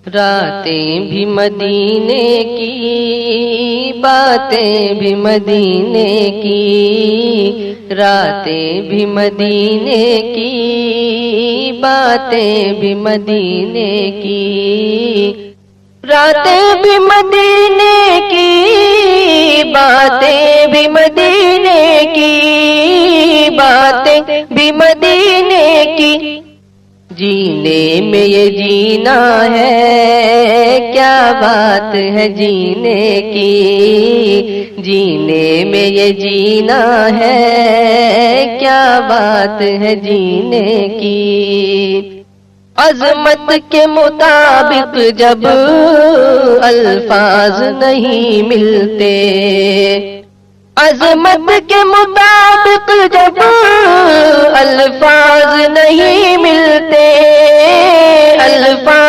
راتیں بھی مدینے کی، باتیں بھی مدینے کی، راتیں بھی مدینے کی، باتیں بھی مدینے کی، راتیں بھی مدینے کی، باتیں بھی مدینے کی، باتیں بھی مدینے کی، جینے میں یہ جینا ہے، کیا بات ہے جینے کی، جینے میں یہ جینا ہے، کیا بات ہے جینے کی، عظمت کے مطابق جب الفاظ نہیں ملتے، عظمت کے مطابق جب الفاظ نہیں ملتے، الفاظ